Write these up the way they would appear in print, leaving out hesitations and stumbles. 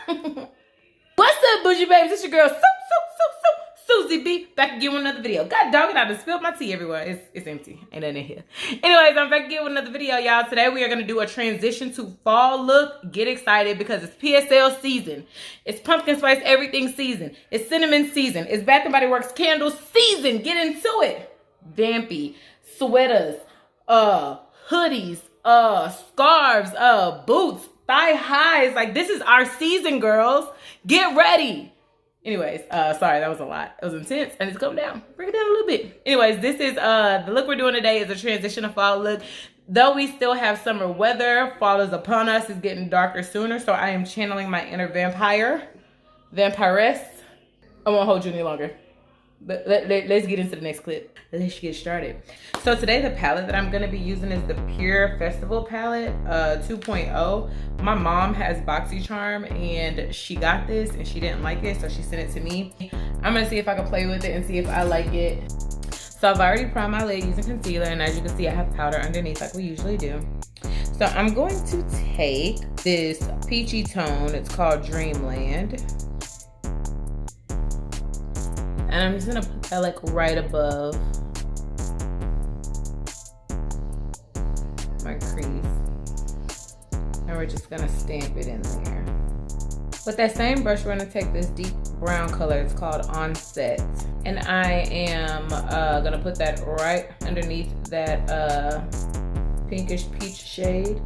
What's up, bougie babes? It's your girl, Susie B. Back again with another video. God dog it, I just spilled my tea everywhere. It's empty. Ain't nothing in here. Anyways, I'm back again with another video, y'all. Today we are going to do a transition to fall look. Get excited because it's PSL season. It's pumpkin spice everything season. It's cinnamon season. It's Bath & Body Works candle season. Get into it. Vampy, sweaters, hoodies, scarves, boots, thigh highs. Like, this is our season, girls. Get ready. Anyways, sorry, that was a lot. It was intense. I need to come down. Bring it down a little bit. Anyways, this is the look we're doing today is a transition to fall look. Though we still have summer weather, fall is upon us. It's getting darker sooner. So I am channeling my inner vampiress. I won't hold you any longer. But let's get into the next clip. Let's get started. So today the palette that I'm going to be using is the Pure Festival palette 2.0. My mom has BoxyCharm and she got this and she didn't like it, so she sent it to me. I'm going to see if I can play with it and see if I like it. So I've already primed my lid using concealer, and as you can see I have powder underneath like we usually do. So I'm going to take this peachy tone. It's called Dreamland. And I'm just gonna put that like right above my crease. And we're just gonna stamp it in there. With that same brush, we're gonna take this deep brown color. It's called Onset. And I am gonna put that right underneath that pinkish peach shade.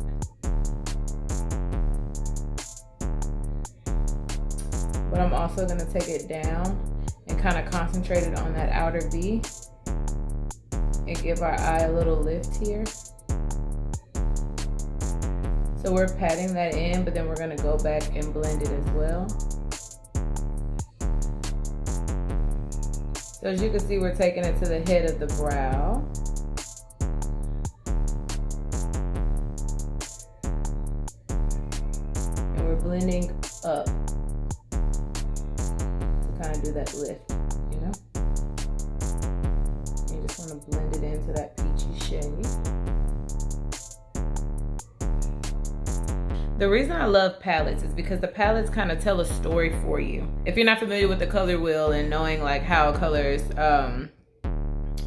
But I'm also gonna take it down and kind of concentrate it on that outer V and give our eye a little lift here. So we're patting that in, but then we're gonna go back and blend it as well. So as you can see, we're taking it to the head of the brow. And we're blending up. Kind of do that lift, you know? You just want to blend it into that peachy shade. The reason I love palettes is because the palettes kind of tell a story for you. If you're not familiar with the color wheel and knowing like how colors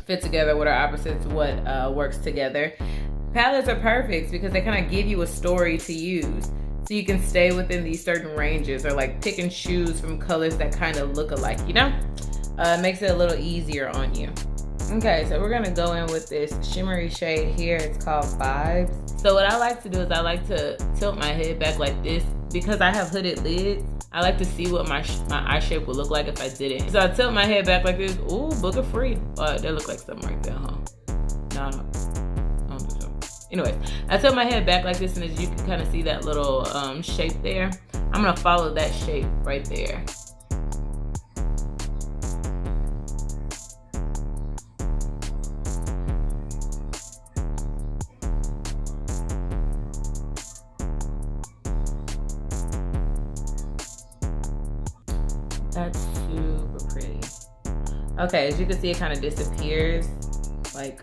fit together, what are opposites, what works together, palettes are perfect because they kind of give you a story to use. So you can stay within these certain ranges or like pick and choose from colors that kind of look alike, you know? It makes it a little easier on you. Okay, so we're gonna go in with this shimmery shade here. It's called Vibes. So what I like to do is I like to tilt my head back like this because I have hooded lids. I like to see what my eye shape would look like if I didn't. So I tilt my head back like this. Ooh, booger free. That look like something right there, huh? No. Anyways, I tilt my head back like this, and as you can kind of see that little shape there, I'm gonna follow that shape right there. That's super pretty. Okay, as you can see, it kind of disappears, like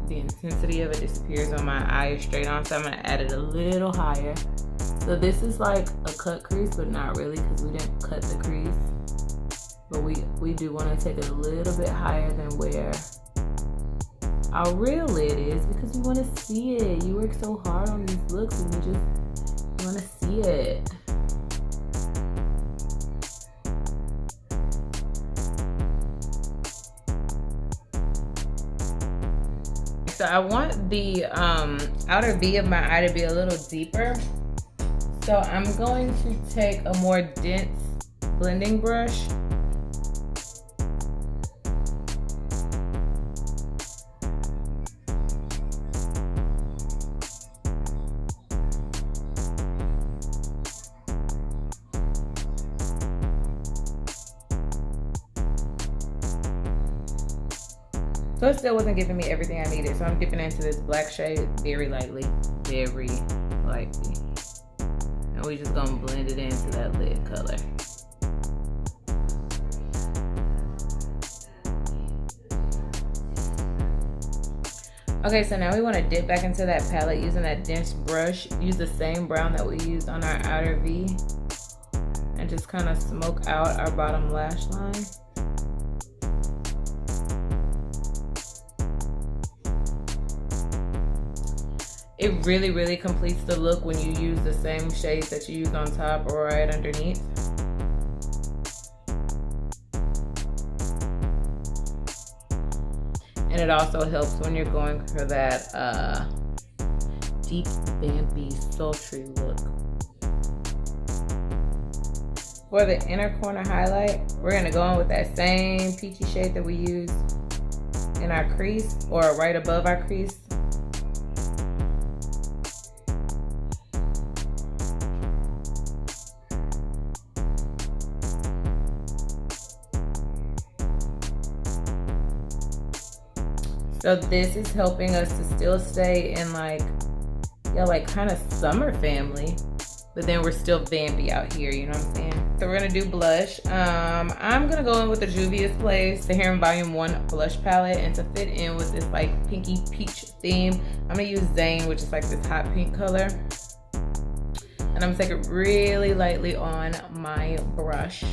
the intensity of it disappears when my eye is straight on, so I'm gonna add it a little higher. So this is like a cut crease, but not really because we didn't cut the crease. But we do want to take it a little bit higher than where our real lid is because we want to see it. You work so hard on these looks and you want to see it. So I want the outer V of my eye to be a little deeper. So I'm going to take a more dense blending brush. So it still wasn't giving me everything I needed. So I'm dipping into this black shade very lightly, very lightly. And we just gonna blend it into that lid color. Okay, so now we want to dip back into that palette using that dense brush. Use the same brown that we used on our outer V. and just kind of smoke out our bottom lash line. It really, really completes the look when you use the same shades that you use on top or right underneath. And it also helps when you're going for that deep vampy sultry look. For the inner corner highlight, we're gonna go in with that same peachy shade that we used in our crease or right above our crease. So this is helping us to still stay in like kind of summer family, but then we're still vampy out here, you know what I'm saying? So we're gonna do blush. I'm gonna go in with the Juvia's Place, the Hair in Volume 1 blush palette, and to fit in with this like pinky peach theme, I'm gonna use Zane, which is like this hot pink color. And I'm gonna take it really lightly on my brush.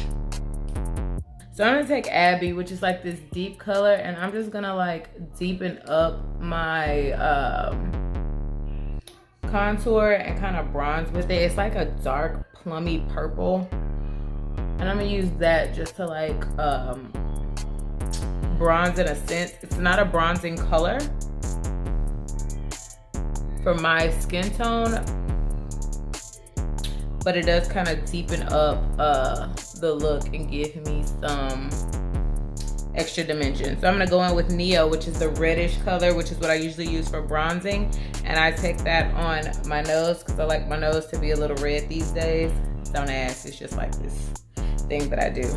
So I'm gonna take Abby, which is like this deep color, and I'm just gonna like deepen up my contour and kind of bronze with it. It's like a dark plummy purple, and I'm gonna use that just to like bronze in a sense. It's not a bronzing color for my skin tone, but it does kind of deepen up the look and give me some extra dimension. So I'm gonna go in with Neo, which is the reddish color, which is what I usually use for bronzing. And I take that on my nose because I like my nose to be a little red these days. Don't ask, it's just like this thing that I do.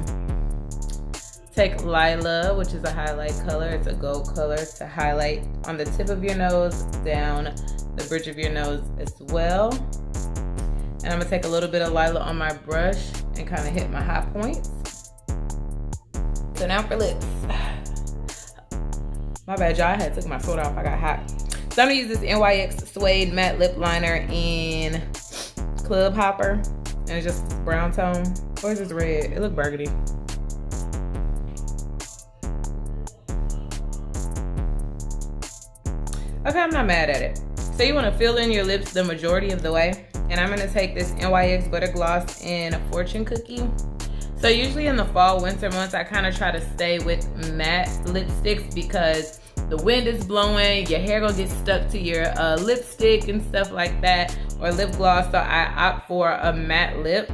Take Lila, which is a highlight color. It's a gold color to highlight on the tip of your nose, down the bridge of your nose as well. And I'm gonna take a little bit of Lila on my brush and kind of hit my high points. So now for lips. My bad, y'all, I had took my foot off, I got hot. So I'm gonna use this NYX Suede Matte Lip Liner in Club Hopper. And it's just brown tone. Or is this red? It look burgundy. Okay, I'm not mad at it. So you wanna fill in your lips the majority of the way. And I'm gonna take this NYX Butter Gloss in Fortune Cookie. So usually in the fall, winter months, I kind of try to stay with matte lipsticks because the wind is blowing, your hair gonna get stuck to your lipstick and stuff like that, or lip gloss, so I opt for a matte lip.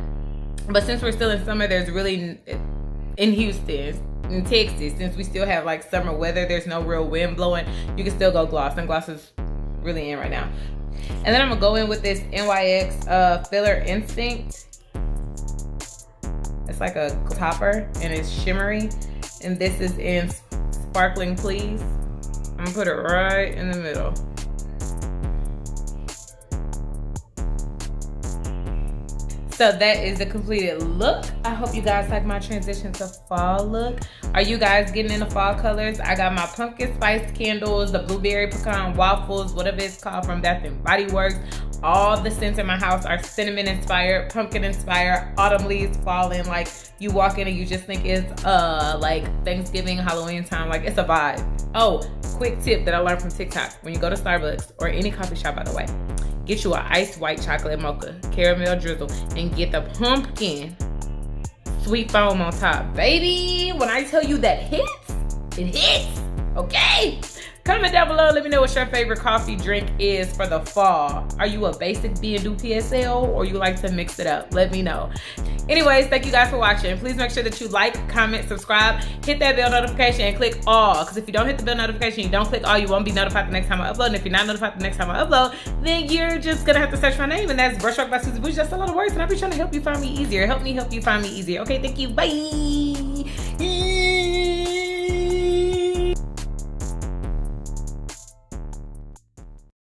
But since we're still in summer, there's really, in Houston, in Texas, since we still have like summer weather, there's no real wind blowing, you can still go gloss, and gloss is really in right now. And then I'm gonna go in with this NYX Filler Instinct. It's like a topper and it's shimmery. And this is in Sparkling Please. I'm gonna put it right in the middle. So that is the completed look. I hope you guys like my transition to fall look. Are you guys getting into fall colors? I got my pumpkin spice candles, the blueberry pecan waffles, whatever it's called, from Bath & Body Works. All the scents in my house are cinnamon inspired, pumpkin inspired, autumn leaves falling. Like you walk in and you just think it's like Thanksgiving, Halloween time. Like it's a vibe. Oh, quick tip that I learned from TikTok. When you go to Starbucks or any coffee shop, by the way, get you an iced white chocolate mocha, caramel drizzle, and get the pumpkin sweet foam on top. Baby, when I tell you that hits, it hits, okay? Comment down below, let me know what your favorite coffee drink is for the fall. Are you a basic B&Do PSL or you like to mix it up? Let me know. Anyways, thank you guys for watching. Please make sure that you like, comment, subscribe, hit that bell notification, and click all. Because if you don't hit the bell notification, you don't click all, you won't be notified the next time I upload. And if you're not notified the next time I upload, then you're just gonna have to search my name, and that's Brushwork by Susie Bougie. Just a lot of words, and I'll be trying to help you find me easier. Help me help you find me easier. Okay, thank you. Bye.